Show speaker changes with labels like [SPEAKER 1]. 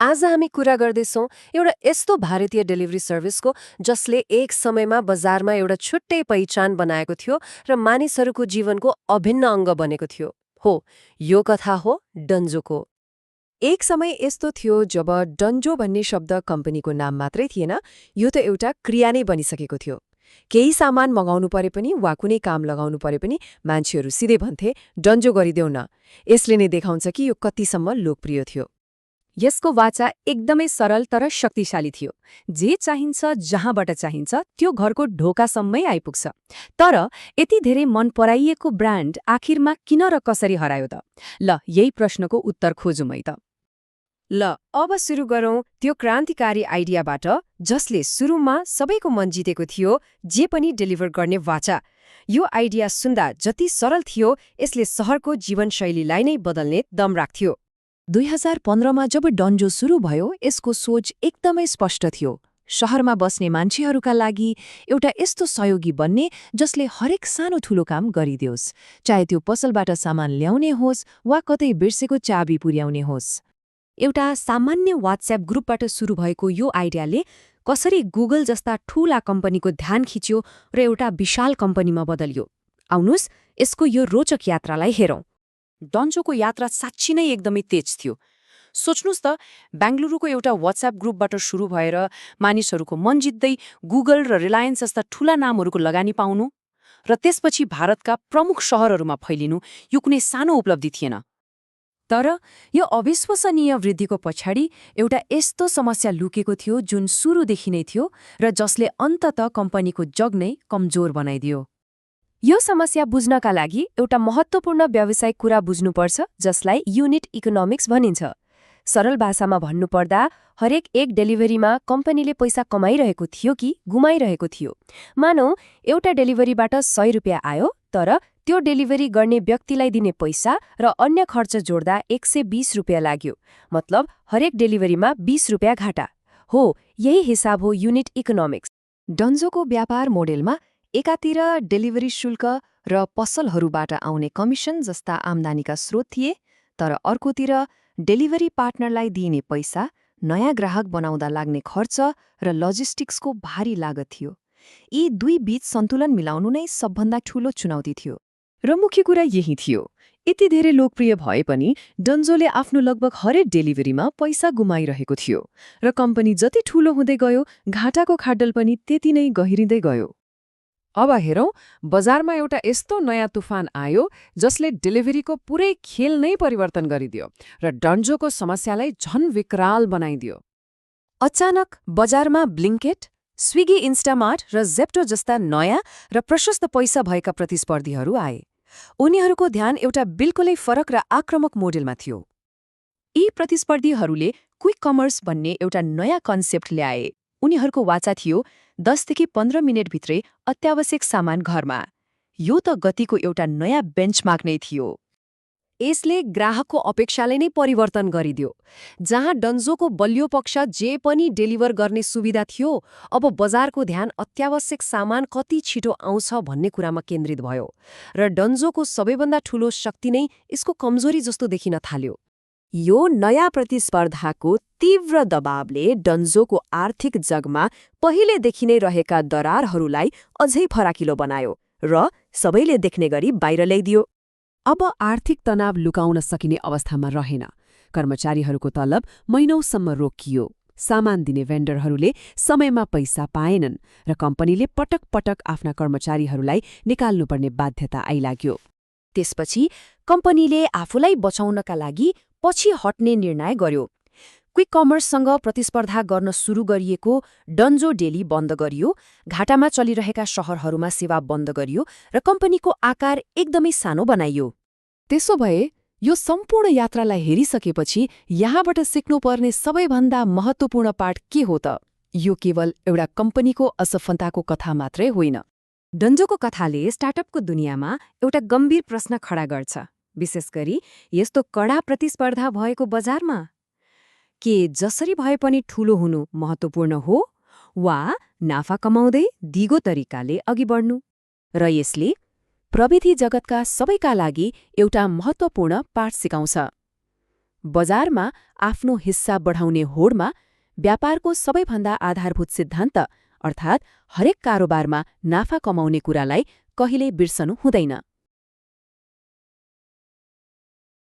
[SPEAKER 1] आज हामी कुरा गर्दैछौँ एउटा यस्तो भारतीय डेलिभरी सर्भिसको जसले एक समयमा बजारमा एउटा छुट्टै पहिचान बनाएको थियो र मानिसहरूको जीवनको अभिन्न अङ्ग बनेको थियो। हो, यो कथा हो डन्जोको।
[SPEAKER 2] एक समय यस्तो थियो जब डन्जो भन्ने शब्द कम्पनीको नाम मात्रै थिएन, यो त एउटा क्रिया नै बनिसकेको थियो। केही सामान मगाउनु परे पनि वा कुनै काम लगाउनु परे पनि मान्छेहरू सिधै भन्थे, डन्जो गरिदेऊ न। यसले नै देखाउँछ कि यो कतिसम्म लोकप्रिय थियो।
[SPEAKER 3] यसको वाचा एकदमै सरल तर शक्तिशाली थियो। जे चाहिन्छ जहाँबाट चाहिन्छ त्यो घरको ढोकासम्मै आइपुग्छ। तर यति धेरै मन पराइएको ब्रान्ड आखिरमा किन र कसरी हरायो त? ल यही प्रश्नको उत्तर खोजौँ है त।
[SPEAKER 2] ल अब सुरु गरौँ त्यो क्रान्तिकारी आइडियाबाट जसले सुरुमा सबैको मन जितेको थियो, जे पनि डेलिभर गर्ने वाचा। यो आइडिया सुन्दा जति सरल थियो, यसले सहरको जीवनशैलीलाई नै बदल्ने दम राख्थ्यो।
[SPEAKER 3] 2015मा जब डन्जो सुरु भयो, यसको सोच एकदमै स्पष्ट थियो। शहरमा बस्ने मान्छेहरूका लागि एउटा यस्तो सहयोगी बन्ने जसले हरेक सानो ठूलो काम गरिदियोस्, चाहे त्यो पसलबाट सामान ल्याउने होस् वा कतै बिर्सेको चाबी पुर्याउने होस्। एउटा सामान्य व्हाट्सएप ग्रुपबाट सुरु भएको यो आइडियाले कसरी गुगल जस्ता ठूला कम्पनीको ध्यान खिच्यो र एउटा विशाल कम्पनीमा बदल्यो। आउनुस् यसको यो रोचक यात्रालाई हेरौँ।
[SPEAKER 2] डन्जोको यात्रा साँच्ची नै एकदमै तेज थियो। सोच्नुस् त, बेंगलुरुको एउटा व्हाट्सएप ग्रुपबाट सुरु भएर मानिसहरूको मन जित्दै गुगल र रिलायन्स जस्ता ठूला नामहरूको लगानी पाउनु र त्यसपछि भारतका प्रमुख शहरहरूमा फैलिनु, यो कुनै सानो उपलब्धि थिएन।
[SPEAKER 3] तर यो अविश्वसनीय वृद्धिको पछाडि एउटा यस्तो समस्या लुकेको थियो जुन सुरुदेखि नै थियो र जसले अन्ततः कम्पनीको जग नै कमजोर बनाइदियो। यो समस्या बुझ्नका लागि एउटा महत्त्वपूर्ण व्यावसायिक कुरा बुझ्नुपर्छ, जसलाई युनिट इकोनोमिक्स भनिन्छ। सरल भाषामा भन्नुपर्दा हरेक एक डेलिभरीमा कम्पनीले पैसा कमाइरहेको थियो कि गुमाइरहेको थियो। मानौ एउटा डेलिभरीबाट 100 रुपियाँ आयो, तर त्यो डेलिभरी गर्ने व्यक्तिलाई दिने पैसा र अन्य खर्च जोड्दा 120 रुपियाँ लाग्यो। मतलब हरेक डेलिभरीमा 20 रुपियाँ घाटा। हो, यही हिसाब हो युनिट इकोनोमिक्स।
[SPEAKER 2] डन्जोको व्यापार मोडेलमा एकातिर डेलिभरी शुल्क र पसलहरूबाट आउने कमिसन जस्ता आम्दानीका स्रोत थिए, तर अर्कोतिर डेलिभरी पार्टनरलाई दिइने पैसा, नयाँ ग्राहक बनाउँदा लाग्ने खर्च र लजिस्टिक्सको भारी लागत थियो। यी दुई बीच सन्तुलन मिलाउनु नै सबभन्दा ठूलो चुनौती थियो।
[SPEAKER 3] र मुख्य कुरा यही थियो, यति धेरै लोकप्रिय भए पनि डन्जोले आफ्नो लगभग हरेक डेलिभरीमा पैसा गुमाइरहेको थियो र कम्पनी जति ठूलो हुँदै गयो, घाटाको खाडल पनि त्यति नै गहिरिँदै गयो।
[SPEAKER 2] अब हेरौँ, बजारमा एउटा यस्तो नयाँ तुफान आयो जसले डेलिभरीको पुरै खेल नै परिवर्तन गरिदियो र डन्जोको समस्यालाई झन विकराल बनाइदियो।
[SPEAKER 3] अचानक बजारमा ब्लिङ्केट, स्विगी, इन्स्टामार्ट र जेप्टो जस्ता नयाँ र प्रशस्त पैसा भएका प्रतिस्पर्धीहरू आए। उनीहरूको ध्यान एउटा बिल्कुलै फरक र आक्रामक मोडेलमा थियो। यी प्रतिस्पर्धीहरूले क्विक कमर्स भन्ने एउटा नयाँ कन्सेप्ट ल्याए। उनीहरूको वाचा थियो 10 देखि 15 मिनेटभित्रै अत्यावश्यक सामान घरमा। यो त गतिको एउटा नयाँ बेन्चमार्क नै थियो।
[SPEAKER 1] यसले ग्राहकको अपेक्षाले नै परिवर्तन गरिदियो। जहाँ डन्जोको बलियो पक्ष जे पनि डेलिभर गर्ने सुविधा थियो, अब बजारको ध्यान अत्यावश्यक सामान कति छिटो आउँछ भन्ने कुरामा केन्द्रित भयो। र डन्जोको सबैभन्दा ठूलो शक्ति नै यसको कमजोरी जस्तो देखिन थाल्यो।
[SPEAKER 2] यो नयाँ प्रतिस्पर्धाको तीव्र दबावले डन्जोको आर्थिक जगमा पहिलेदेखि नै रहेका दरारहरूलाई अझै फराकिलो बनायो र सबैले देख्ने गरी बाहिर ल्याइदियो। अब आर्थिक तनाव लुकाउन सकिने अवस्थामा रहेन। कर्मचारीहरूको तलब महिनौसम्म रोकियो, सामान दिने भेन्डरहरूले समयमा पैसा पाएनन् र कम्पनीले पटक पटक आफ्ना कर्मचारीहरूलाई निकाल्नुपर्ने बाध्यता आइलाग्यो।
[SPEAKER 3] त्यसपछि कम्पनीले आफूलाई बचाउनका लागि पछि हट्ने निर्णय गर्यो। क्विक कमर्ससँग प्रतिस्पर्धा गर्न सुरु गरिएको डन्जो डेली बन्द गरियो, घाटामा चलिरहेका शहरहरूमा सेवा बन्द गरियो र कम्पनीको आकार एकदमै सानो बनाइयो।
[SPEAKER 2] त्यसो भए यो सम्पूर्ण यात्रालाई हेरिसकेपछि यहाँबाट सिक्नुपर्ने सबैभन्दा महत्त्वपूर्ण पाठ के हो त? यो केवल एउटा कम्पनीको असफलताको कथा मात्रै होइन।
[SPEAKER 3] डन्जोको कथाले स्टार्टअपको दुनियाँमा एउटा गम्भीर प्रश्न खडा गर्छ, विशेष गरी यस्तो कडा प्रतिस्पर्धा भएको बजारमा। के जसरी भए पनि ठूलो हुनु महत्त्वपूर्ण हो वा नाफा कमाउँदै दिगो तरिकाले अघि बढ्नु? र यसले प्रविधि जगतका सबैका लागि एउटा महत्त्वपूर्ण पाठ सिकाउँछ।
[SPEAKER 2] बजारमा आफ्नो हिस्सा बढाउने होडमा व्यापारको सबैभन्दा आधारभूत सिद्धान्त अर्थात् हरेक कारोबारमा नाफा कमाउने कुरालाई कहिल्यै बिर्सनु हुँदैन।